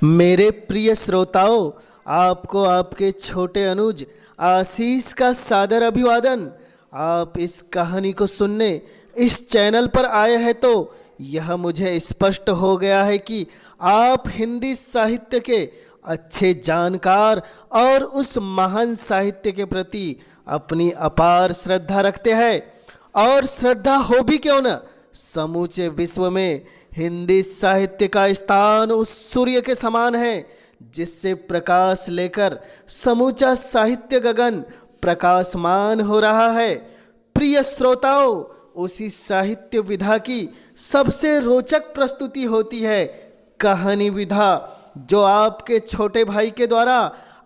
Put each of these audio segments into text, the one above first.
मेरे प्रिय श्रोताओं, आपको आपके छोटे अनुज आशीष का सादर अभिवादन। आप इस कहानी को सुनने इस चैनल पर आए हैं तो यह मुझे स्पष्ट हो गया है कि आप हिंदी साहित्य के अच्छे जानकार और उस महान साहित्य के प्रति अपनी अपार श्रद्धा रखते हैं। और श्रद्धा हो भी क्यों न, समूचे विश्व में हिंदी साहित्य का स्थान उस सूर्य के समान है जिससे प्रकाश लेकर समूचा साहित्य गगन प्रकाशमान हो रहा है। प्रिय श्रोताओं, उसी साहित्य विधा की सबसे रोचक प्रस्तुति होती है कहानी विधा, जो आपके छोटे भाई के द्वारा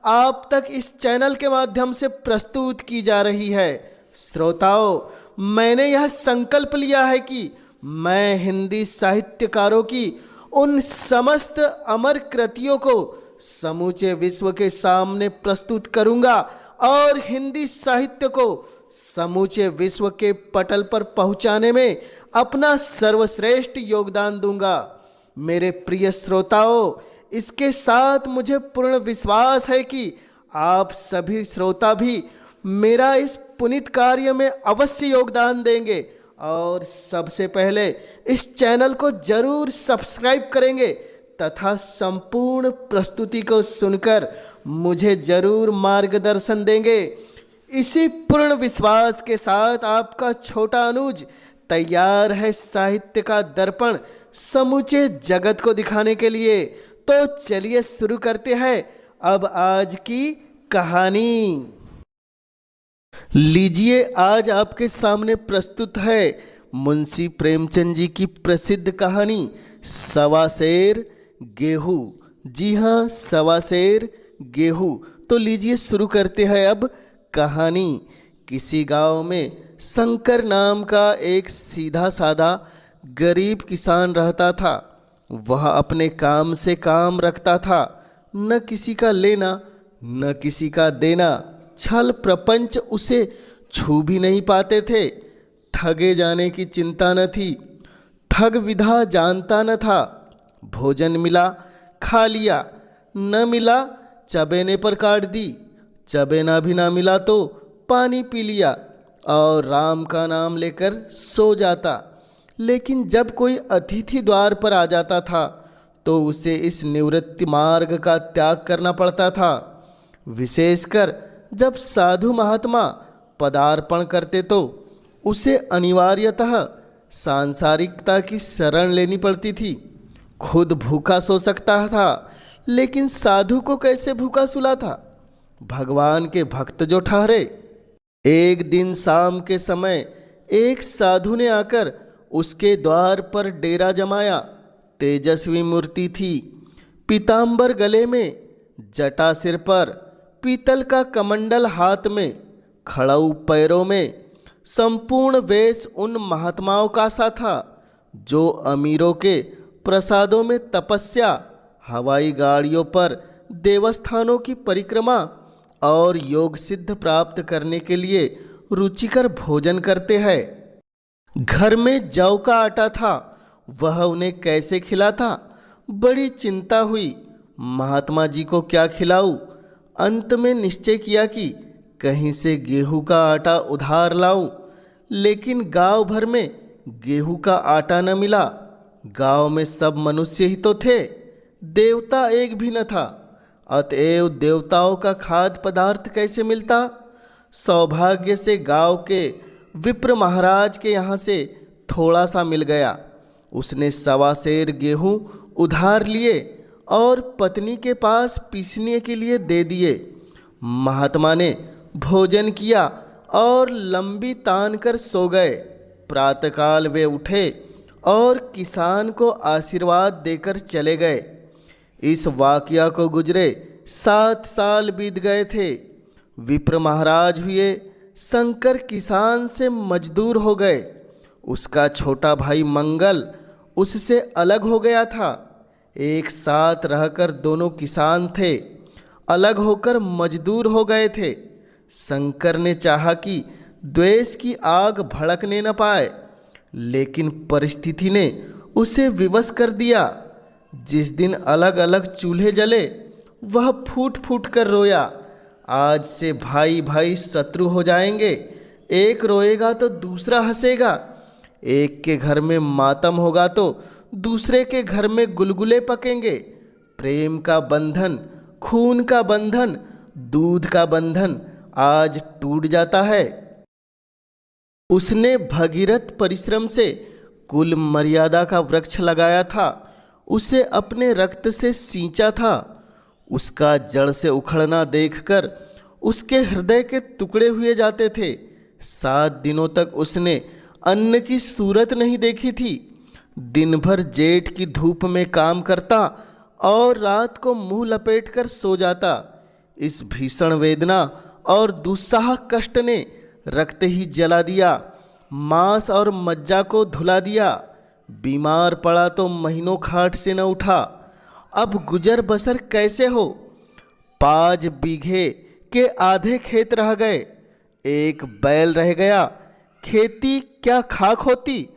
आप तक इस चैनल के माध्यम से प्रस्तुत की जा रही है। श्रोताओं, मैंने यह संकल्प लिया है कि मैं हिंदी साहित्यकारों की उन समस्त अमर कृतियों को समूचे विश्व के सामने प्रस्तुत करूंगा और हिंदी साहित्य को समूचे विश्व के पटल पर पहुंचाने में अपना सर्वश्रेष्ठ योगदान दूंगा। मेरे प्रिय श्रोताओं, इसके साथ मुझे पूर्ण विश्वास है कि आप सभी श्रोता भी मेरा इस पुनीत कार्य में अवश्य योगदान देंगे और सबसे पहले इस चैनल को जरूर सब्सक्राइब करेंगे तथा संपूर्ण प्रस्तुति को सुनकर मुझे जरूर मार्गदर्शन देंगे। इसी पूर्ण विश्वास के साथ आपका छोटा अनुज तैयार है साहित्य का दर्पण समूचे जगत को दिखाने के लिए। तो चलिए शुरू करते हैं अब आज की कहानी। लीजिए, आज आपके सामने प्रस्तुत है मुंशी प्रेमचंद जी की प्रसिद्ध कहानी सवा सेर गेहूं। जी हाँ, सवा सेर गेहूं। तो लीजिए शुरू करते हैं अब कहानी। किसी गांव में शंकर नाम का एक सीधा साधा गरीब किसान रहता था। वह अपने काम से काम रखता था, न किसी का लेना न किसी का देना। छल प्रपंच उसे छू भी नहीं पाते थे। ठगे जाने की चिंता न थी, ठग विधा जानता न था। भोजन मिला खा लिया, न मिला चबेने पर काट दी, चबेना भी ना मिला तो पानी पी लिया और राम का नाम लेकर सो जाता। लेकिन जब कोई अतिथि द्वार पर आ जाता था तो उसे इस निवृत्ति मार्ग का त्याग करना पड़ता था। विशेषकर जब साधु महात्मा पदार्पण करते तो उसे अनिवार्यतः सांसारिकता की शरण लेनी पड़ती थी। खुद भूखा सो सकता था, लेकिन साधु को कैसे भूखा सुला था? भगवान के भक्त जो ठहरे। एक दिन शाम के समय एक साधु ने आकर उसके द्वार पर डेरा जमाया। तेजस्वी मूर्ति थी, पीतांबर गले में, जटा सिर पर, पीतल का कमंडल हाथ में, खड़ाऊ पैरों में। संपूर्ण वेश उन महात्माओं का सा था जो अमीरों के प्रसादों में तपस्या, हवाई गाड़ियों पर देवस्थानों की परिक्रमा और योग सिद्ध प्राप्त करने के लिए रुचिकर भोजन करते हैं। घर में जौ का आटा था, वह उन्हें कैसे खिलाता? बड़ी चिंता हुई, महात्मा जी को क्या खिलाऊं? अंत में निश्चय किया कि कहीं से गेहूं का आटा उधार लाऊं, लेकिन गांव भर में गेहूं का आटा न मिला। गांव में सब मनुष्य ही तो थे, देवता एक भी न था। अतएव देवताओं का खाद्य पदार्थ कैसे मिलता? सौभाग्य से गांव के विप्र महाराज के यहाँ से थोड़ा सा मिल गया। उसने सवा सेर गेहूं उधार लिए और पत्नी के पास पीसने के लिए दे दिए। महात्मा ने भोजन किया और लंबी तान कर सो गए। प्रातःकाल वे उठे और किसान को आशीर्वाद देकर चले गए। इस वाकया को गुजरे 7 साल बीत गए थे। विप्र महाराज हुए, शंकर किसान से मजदूर हो गए। उसका छोटा भाई मंगल उससे अलग हो गया था। एक साथ रहकर दोनों किसान थे, अलग होकर मजदूर हो गए थे। शंकर ने चाहा कि द्वेष की आग भड़कने न पाए, लेकिन परिस्थिति ने उसे विवश कर दिया। जिस दिन अलग अलग चूल्हे जले वह फूट फूट कर रोया। आज से भाई भाई शत्रु हो जाएंगे, एक रोएगा तो दूसरा हंसेगा। एक के घर में मातम होगा तो दूसरे के घर में गुलगुले पकेंगे। प्रेम का बंधन, खून का बंधन, दूध का बंधन आज टूट जाता है। उसने भगीरथ परिश्रम से कुल मर्यादा का वृक्ष लगाया था, उसे अपने रक्त से सींचा था। उसका जड़ से उखड़ना देखकर उसके हृदय के टुकड़े हुए जाते थे। 7 दिनों तक उसने अन्न की सूरत नहीं देखी थी। दिन भर जेठ की धूप में काम करता और रात को मुंह लपेटकर सो जाता। इस भीषण वेदना और दुस्साह कष्ट ने रक्त ही जला दिया, मांस और मज्जा को धुला दिया। बीमार पड़ा तो महीनों खाट से न उठा। अब गुजर बसर कैसे हो? 5 बीघे के आधे खेत रह गए, एक बैल रह गया। खेती क्या खाक होती?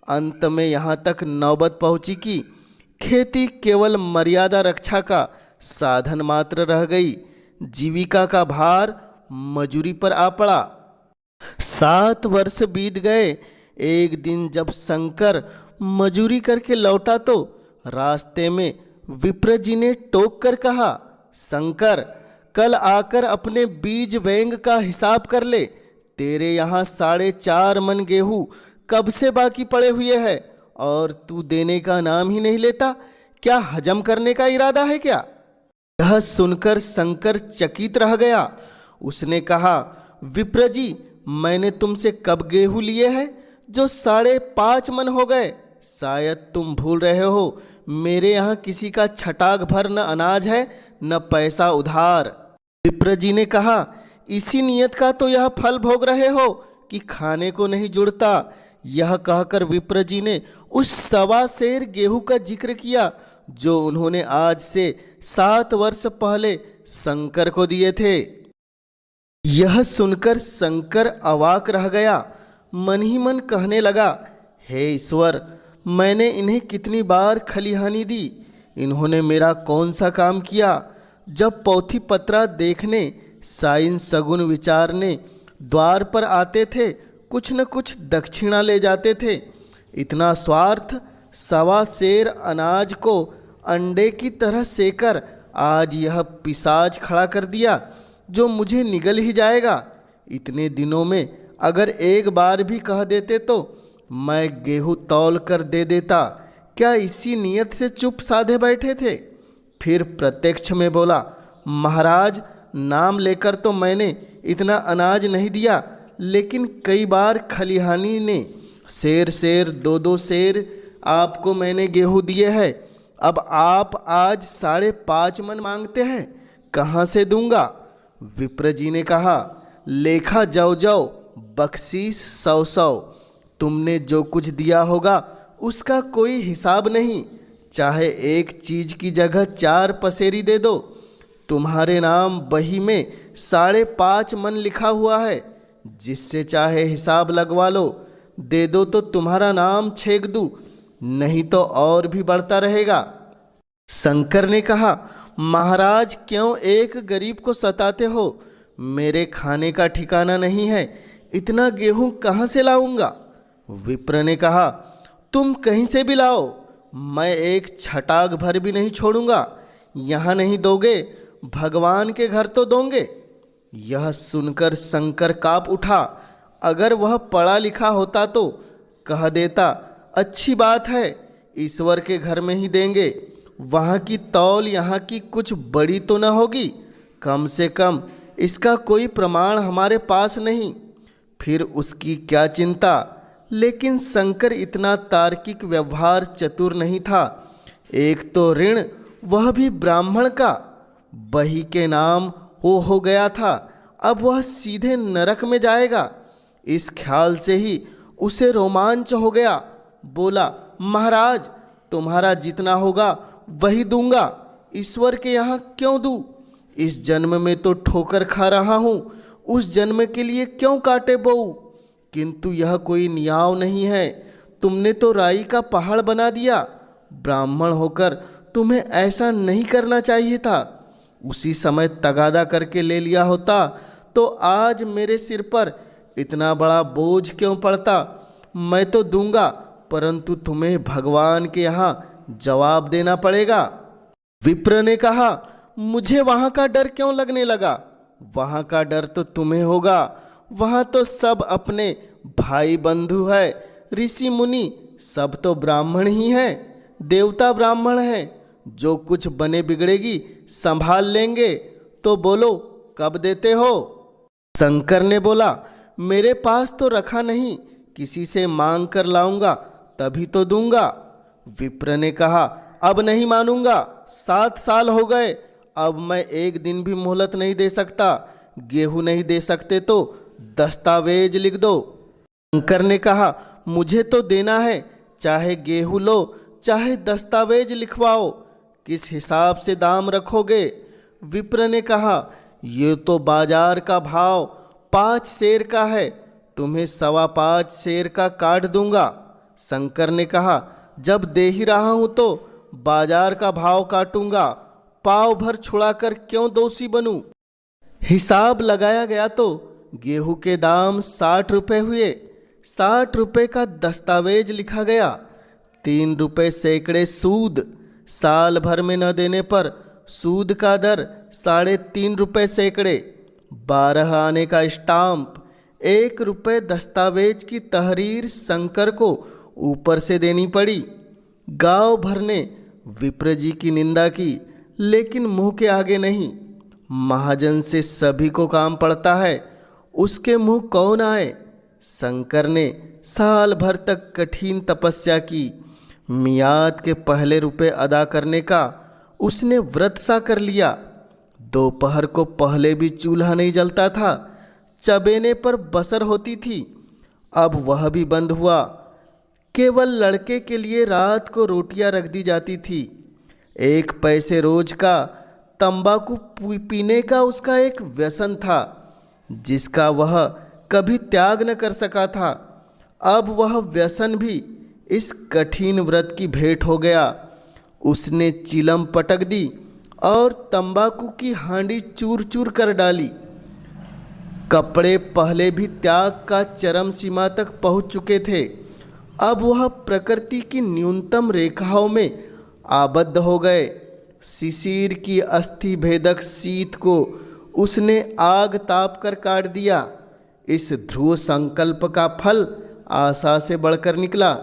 अंत में यहाँ तक नौबत पहुँची कि खेती केवल मर्यादा रक्षा का साधन मात्र रह गई। जीविका का भार मजूरी पर आ पड़ा। 7 वर्ष बीत गए। एक दिन जब शंकर मजूरी करके लौटा तो रास्ते में विप्र जी ने टोक कर कहा, शंकर, कल आकर अपने बीज वेंग का हिसाब कर ले। तेरे यहाँ 4.5 मन गेहूँ कब से बाकी पड़े हुए हैं और तू देने का नाम ही नहीं लेता। क्या हजम करने का इरादा है क्या? यह सुनकर शंकर चकित रह गया। उसने कहा, विप्र जी, मैंने तुमसे कब गेहूँ लिए हैं जो 5.5 मन हो गए? शायद तुम भूल रहे हो, मेरे यहाँ किसी का छटाक भर न अनाज है न पैसा उधार। विप्र जी ने कहा, इसी नियत का तो यह फल भोग रहे हो कि खाने को नहीं जुड़ता। यह कहकर विप्र जी ने उस 1.25 सेर गेहूं का जिक्र किया जो उन्होंने आज से 7 वर्ष पहले शंकर को दिए थे। यह सुनकर शंकर अवाक रह गया। मन ही मन कहने लगा, हे ईश्वर, मैंने इन्हें कितनी बार खलिहानी दी, इन्होंने मेरा कौन सा काम किया? जब पौथी पत्रा देखने साइन सगुन विचारने द्वार पर आते थे, कुछ न कुछ दक्षिणा ले जाते थे। इतना स्वार्थ 1.25 सेर अनाज को अंडे की तरह सेकर आज यह पिशाच खड़ा कर दिया जो मुझे निगल ही जाएगा। इतने दिनों में अगर एक बार भी कह देते तो मैं गेहूँ तौल कर दे देता। क्या इसी नियत से चुप साधे बैठे थे? फिर प्रत्यक्ष में बोला, महाराज, नाम लेकर तो मैंने इतना अनाज नहीं दिया, लेकिन कई बार खलिहानी ने सेर सेर 2-2 सेर आपको मैंने गेहूँ दिए हैं। अब आप आज 5.5 मन मांगते हैं, कहाँ से दूंगा? विप्र जी ने कहा, लेखा जाओ जाओ, बख्शीश 100-100। तुमने जो कुछ दिया होगा उसका कोई हिसाब नहीं। चाहे एक चीज की जगह 4 पसेरी दे दो। तुम्हारे नाम बही में 5.5 मन लिखा हुआ है, जिससे चाहे हिसाब लगवा लो। दे दो तो तुम्हारा नाम छेक दूँ, नहीं तो और भी बढ़ता रहेगा। शंकर ने कहा, महाराज, क्यों एक गरीब को सताते हो? मेरे खाने का ठिकाना नहीं है, इतना गेहूं कहाँ से लाऊंगा? विप्र ने कहा, तुम कहीं से भी लाओ, मैं एक छटाक भर भी नहीं छोड़ूंगा। यहाँ नहीं दोगे, भगवान के घर तो दोगे। यह सुनकर शंकर काँप उठा। अगर वह पढ़ा लिखा होता तो कह देता, अच्छी बात है, ईश्वर के घर में ही देंगे। वहाँ की तौल यहाँ की कुछ बड़ी तो न होगी, कम से कम इसका कोई प्रमाण हमारे पास नहीं। फिर उसकी क्या चिंता? लेकिन शंकर इतना तार्किक व्यवहार चतुर नहीं था। एक तो ऋण, वह भी ब्राह्मण का, बही के नाम हो गया था। अब वह सीधे नरक में जाएगा। इस ख्याल से ही उसे रोमांच हो गया। बोला, महाराज, तुम्हारा जितना होगा वही दूंगा, ईश्वर के यहाँ क्यों दूँ? इस जन्म में तो ठोकर खा रहा हूँ, उस जन्म के लिए क्यों काटे बोऊं? किंतु यह कोई न्याय नहीं है। तुमने तो राई का पहाड़ बना दिया। ब्राह्मण होकर तुम्हें ऐसा नहीं करना चाहिए था। उसी समय तगादा करके ले लिया होता तो आज मेरे सिर पर इतना बड़ा बोझ क्यों पड़ता। मैं तो दूंगा, परंतु तुम्हें भगवान के यहाँ जवाब देना पड़ेगा। विप्र ने कहा, मुझे वहाँ का डर क्यों लगने लगा? वहाँ का डर तो तुम्हें होगा। वहाँ तो सब अपने भाई बंधु है, ऋषि मुनि सब तो ब्राह्मण ही हैं, देवता ब्राह्मण हैं। जो कुछ बने बिगड़ेगी संभाल लेंगे। तो बोलो कब देते हो? शंकर ने बोला, मेरे पास तो रखा नहीं, किसी से मांग कर लाऊंगा तभी तो दूंगा। विप्र ने कहा, अब नहीं मानूंगा, 7 साल हो गए, अब मैं एक दिन भी मोहलत नहीं दे सकता। गेहूं नहीं दे सकते तो दस्तावेज लिख दो। शंकर ने कहा, मुझे तो देना है, चाहे गेहूं लो चाहे दस्तावेज लिखवाओ। किस हिसाब से दाम रखोगे? विप्र ने कहा, ये तो बाजार का भाव 5 सेर का है, तुम्हें 5.25 सेर का काट दूंगा। शंकर ने कहा, जब दे ही रहा हूं तो बाजार का भाव काटूंगा, पाव भर छुड़ाकर क्यों दोषी बनूं? हिसाब लगाया गया तो गेहूं के दाम 60 रुपये हुए। 60 रुपये का दस्तावेज लिखा गया। 3 रुपये सैकड़े सूद। साल भर में न देने पर सूद का दर 3.5 रुपये सैकड़े। 12 आने का स्टाम्प। 1 रुपये दस्तावेज की तहरीर शंकर को ऊपर से देनी पड़ी। गांव भर ने विप्र जी की निंदा की, लेकिन मुंह के आगे नहीं। महाजन से सभी को काम पड़ता है, उसके मुंह कौन आए? शंकर ने साल भर तक कठिन तपस्या की। मियाद के पहले रुपए अदा करने का उसने व्रत सा कर लिया। दोपहर को पहले भी चूल्हा नहीं जलता था, चबेने पर बसर होती थी, अब वह भी बंद हुआ। केवल लड़के के लिए रात को रोटियां रख दी जाती थी। 1 पैसे रोज का तंबाकू पीने का उसका एक व्यसन था, जिसका वह कभी त्याग न कर सका था। अब वह व्यसन भी इस कठिन व्रत की भेंट हो गया। उसने चिलम पटक दी और तंबाकू की हांडी चूर चूर कर डाली। कपड़े पहले भी त्याग का चरम सीमा तक पहुंच चुके थे, अब वह प्रकृति की न्यूनतम रेखाओं में आबद्ध हो गए। शिशिर की अस्थि भेदक शीत को उसने आग ताप कर काट दिया। इस ध्रुव संकल्प का फल आशा से बढ़कर निकला।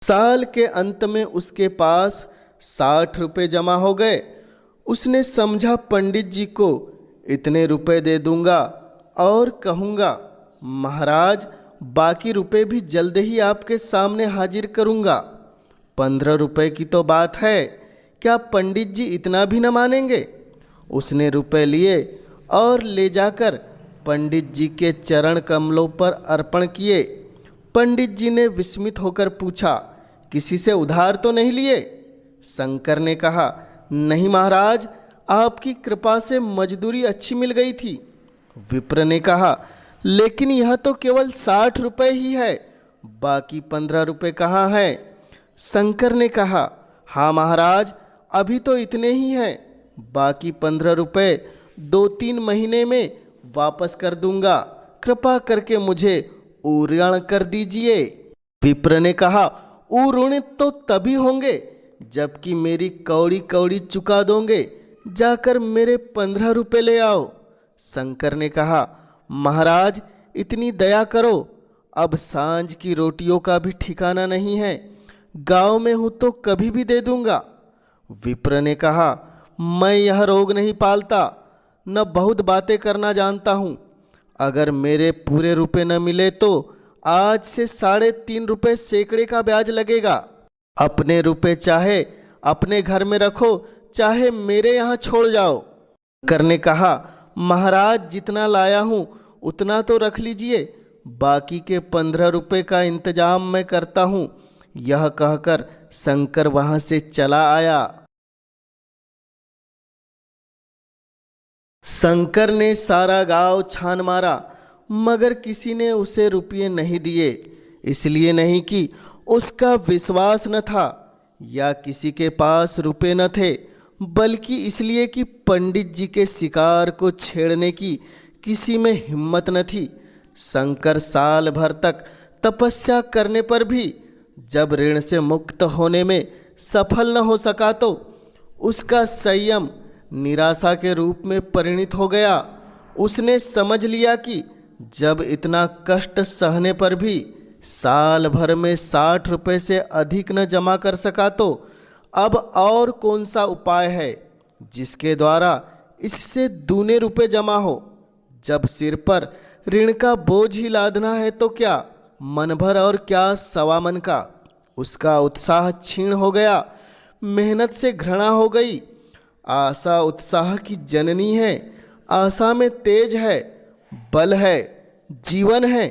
साल के अंत में उसके पास 60 रुपये जमा हो गए। उसने समझा, पंडित जी को इतने रुपए दे दूंगा और कहूँगा, महाराज बाकी रुपए भी जल्द ही आपके सामने हाजिर करूँगा। 15 रुपये की तो बात है, क्या पंडित जी इतना भी न मानेंगे? उसने रुपए लिए और ले जाकर पंडित जी के चरण कमलों पर अर्पण किए। पंडित जी ने विस्मित होकर पूछा, किसी से उधार तो नहीं लिए? शंकर ने कहा, नहीं महाराज, आपकी कृपा से मजदूरी अच्छी मिल गई थी। विप्र ने कहा, लेकिन यह तो केवल 60 रुपये ही है, बाकी 15 रुपये कहाँ है? शंकर ने कहा, हाँ महाराज, अभी तो इतने ही हैं, बाकी 15 रुपये 2-3 महीने में वापस कर दूंगा, कृपा करके मुझे ऋण कर दीजिए। विप्र ने कहा, ऋण तो तभी होंगे जबकि मेरी कौड़ी कौड़ी चुका दोगे, जाकर मेरे 15 रुपये ले आओ। शंकर ने कहा, महाराज इतनी दया करो, अब सांझ की रोटियों का भी ठिकाना नहीं है, गांव में हूँ तो कभी भी दे दूंगा। विप्र ने कहा, मैं यह रोग नहीं पालता, न बहुत बातें करना जानता हूँ। अगर मेरे पूरे रुपए न मिले तो आज से 3.5 रुपये सैकड़े का ब्याज लगेगा। अपने रुपए चाहे अपने घर में रखो, चाहे मेरे यहाँ छोड़ जाओ। शंकर ने कहा, महाराज जितना लाया हूँ उतना तो रख लीजिए, बाकी के 15 रुपये का इंतजाम मैं करता हूँ। यह कहकर शंकर वहाँ से चला आया। शंकर ने सारा गांव छान मारा, मगर किसी ने उसे रुपये नहीं दिए। इसलिए नहीं कि उसका विश्वास न था, या किसी के पास रुपए न थे, बल्कि इसलिए कि पंडित जी के शिकार को छेड़ने की किसी में हिम्मत न थी। शंकर साल भर तक तपस्या करने पर भी जब ऋण से मुक्त होने में सफल न हो सका तो उसका संयम निराशा के रूप में परिणित हो गया। उसने समझ लिया कि जब इतना कष्ट सहने पर भी साल भर में 60 रुपये से अधिक न जमा कर सका तो अब और कौन सा उपाय है जिसके द्वारा इससे दूने रुपए जमा हो। जब सिर पर ऋण का बोझ ही लादना है तो क्या मन भर और क्या सवा मन का। उसका उत्साह क्षीण हो गया, मेहनत से घृणा हो गई। आशा उत्साह की जननी है, आशा में तेज है, बल है, जीवन है,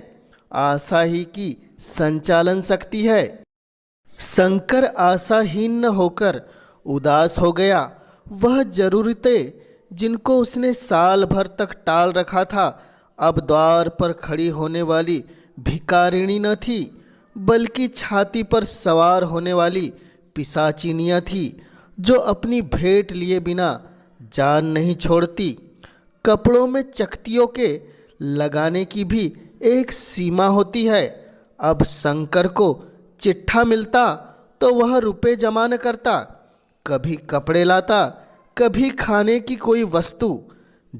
आशा ही की संचालन शक्ति है। शंकर आशाहीन न होकर उदास हो गया। वह जरूरतें जिनको उसने साल भर तक टाल रखा था अब द्वार पर खड़ी होने वाली भिखारिणी न थी, बल्कि छाती पर सवार होने वाली पिशाचिनियाँ थी जो अपनी भेंट लिए बिना जान नहीं छोड़ती। कपड़ों में चकतियों के लगाने की भी एक सीमा होती है। अब शंकर को चिट्ठा मिलता तो वह रुपए जमा न करता, कभी कपड़े लाता, कभी खाने की कोई वस्तु।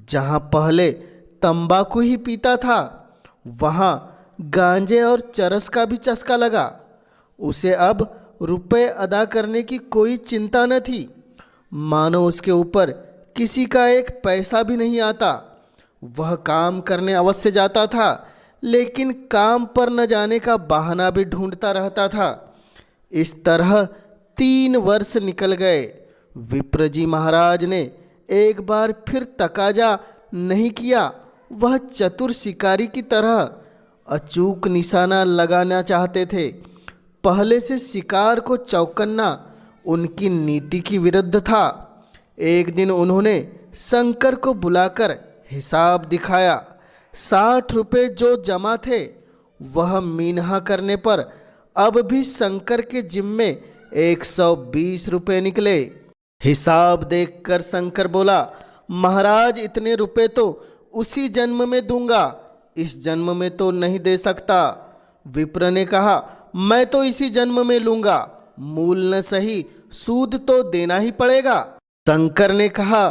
जहाँ पहले तंबाकू ही पीता था वहाँ गांजे और चरस का भी चस्का लगा। उसे अब रुपए अदा करने की कोई चिंता न थी, मानो उसके ऊपर किसी का एक पैसा भी नहीं आता। वह काम करने अवश्य जाता था, लेकिन काम पर न जाने का बहाना भी ढूंढता रहता था। इस तरह 3 वर्ष निकल गए। विप्र जी महाराज ने एक बार फिर तकाजा नहीं किया। वह चतुर शिकारी की तरह अचूक निशाना लगाना चाहते थे। पहले से शिकार को चौकन्ना उनकी नीति की विरुद्ध था। एक दिन उन्होंने शंकर को बुलाकर हिसाब दिखाया। 60 रुपये जो जमा थे वह मीनहा करने पर अब भी शंकर के जिम्मे 120 रुपये निकले। हिसाब देखकर शंकर बोला, महाराज इतने रुपए तो उसी जन्म में दूंगा, इस जन्म में तो नहीं दे सकता। विप्र ने कहा, मैं तो इसी जन्म में लूंगा, मूल न सही सूद तो देना ही पड़ेगा। शंकर ने कहा,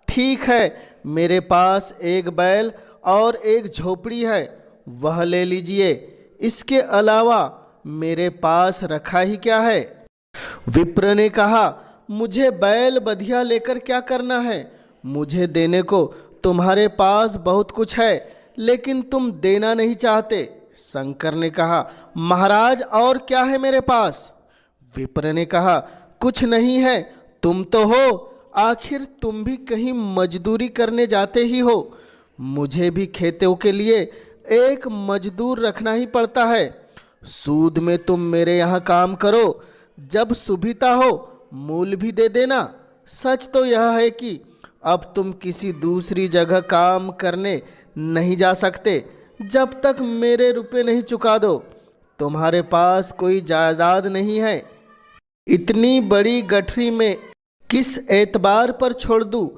ठीक है, मेरे पास एक बैल और एक झोपड़ी है, वह ले लीजिए, इसके अलावा मेरे पास रखा ही क्या है। विप्र ने कहा, मुझे बैल बधिया लेकर क्या करना है, मुझे देने को तुम्हारे पास बहुत कुछ है, लेकिन तुम देना नहीं चाहते। शंकर ने कहा, महाराज और क्या है मेरे पास। विप्र ने कहा, कुछ नहीं है, तुम तो हो, आखिर तुम भी कहीं मजदूरी करने जाते ही हो। मुझे भी खेतों के लिए एक मजदूर रखना ही पड़ता है। सूद में तुम मेरे यहाँ काम करो, जब सुविधा हो मूल भी दे देना। सच तो यह है कि अब तुम किसी दूसरी जगह काम करने नहीं जा सकते जब तक मेरे रुपए नहीं चुका दो। तुम्हारे पास कोई जायदाद नहीं है, इतनी बड़ी गठरी में किस एतबार पर छोड़ दूँ।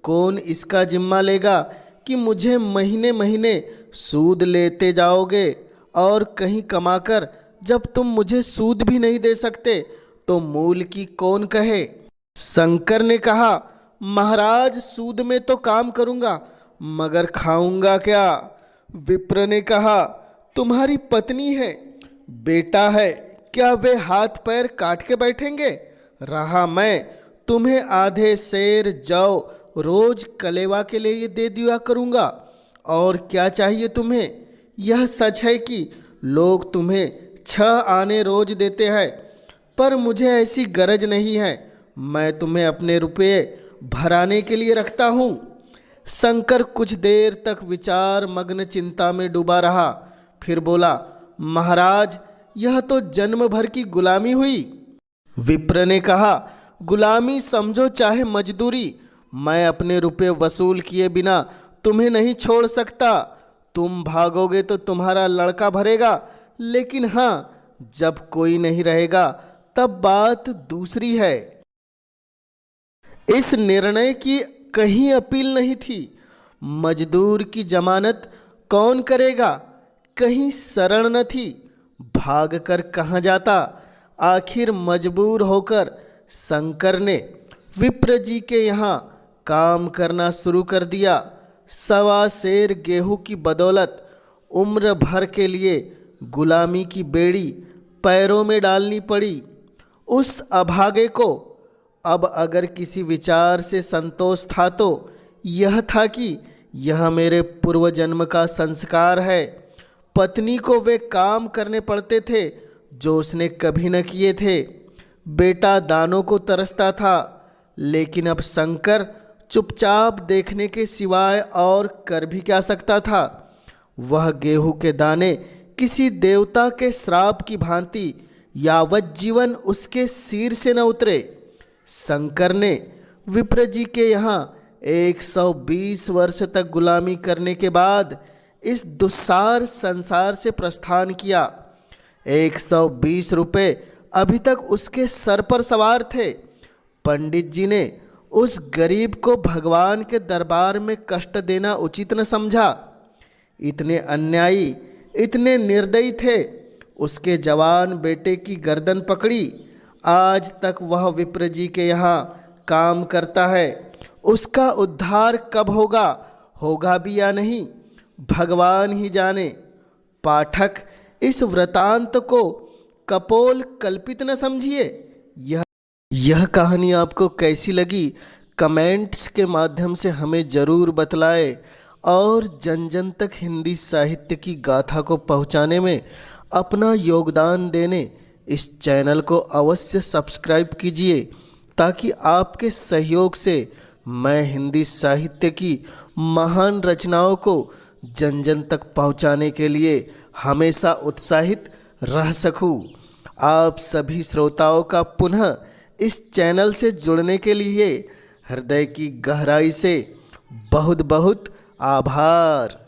कौन इसका जिम्मा लेगा कि मुझे महीने महीने सूद लेते जाओगे, और कहीं कमाकर जब तुम मुझे सूद भी नहीं दे सकते तो मूल की कौन कहे। शंकर ने कहा, महाराज सूद में तो काम करूँगा, मगर खाऊंगा क्या। विप्र ने कहा, तुम्हारी पत्नी है, बेटा है, क्या वे हाथ पैर काट के बैठेंगे। रहा मैं, तुम्हें आधे सेर जौ रोज कलेवा के लिए दे दिया करूँगा, और क्या चाहिए तुम्हें। यह सच है कि लोग तुम्हें 6 आने रोज देते हैं, पर मुझे ऐसी गरज नहीं है, मैं तुम्हें अपने रुपये भराने के लिए रखता हूँ। शंकर कुछ देर तक विचार मग्न चिंता में डूबा रहा, फिर बोला, महाराज यह तो जन्म भर की गुलामी हुई। विप्र ने कहा, गुलामी समझो चाहे मजदूरी, मैं अपने रुपये वसूल किए बिना तुम्हें नहीं छोड़ सकता। तुम भागोगे तो तुम्हारा लड़का भरेगा, लेकिन हाँ, जब कोई नहीं रहेगा तब बात दूसरी है। इस निर्णय की कहीं अपील नहीं थी। मजदूर की जमानत कौन करेगा, कहीं शरण न थी। भाग कर कहाँ जाता। आखिर मजबूर होकर शंकर ने विप्र जी के यहाँ काम करना शुरू कर दिया। 1.25 सेर गेहूं की बदौलत उम्र भर के लिए गुलामी की बेड़ी पैरों में डालनी पड़ी। उस अभागे को अब अगर किसी विचार से संतोष था तो यह था कि यह मेरे पूर्व जन्म का संस्कार है। पत्नी को वे काम करने पड़ते थे जो उसने कभी न किए थे। बेटा दानों को तरसता था, लेकिन अब शंकर चुपचाप देखने के सिवाय और कर भी क्या सकता था। वह गेहूं के दाने किसी देवता के श्राप की भांति यावत जीवन उसके सिर से न उतरे। शंकर ने विप्र जी के यहाँ 120 वर्ष तक गुलामी करने के बाद इस दुस्सार संसार से प्रस्थान किया। 120 रुपये अभी तक उसके सर पर सवार थे। पंडित जी ने उस गरीब को भगवान के दरबार में कष्ट देना उचित न समझा। इतने अन्यायी, इतने निर्दयी थे। उसके जवान बेटे की गर्दन पकड़ी। आज तक वह विप्र जी के यहाँ काम करता है। उसका उद्धार कब होगा, होगा भी या नहीं, भगवान ही जाने। पाठक, इस वृतांत को कपोल कल्पित न समझिए। यह कहानी आपको कैसी लगी, कमेंट्स के माध्यम से हमें ज़रूर बतलाएं और जन जन तक हिंदी साहित्य की गाथा को पहुंचाने में अपना योगदान देने इस चैनल को अवश्य सब्सक्राइब कीजिए, ताकि आपके सहयोग से मैं हिंदी साहित्य की महान रचनाओं को जन जन तक पहुंचाने के लिए हमेशा उत्साहित रह सकूं। आप सभी श्रोताओं का पुनः इस चैनल से जुड़ने के लिए हृदय की गहराई से बहुत बहुत आभार।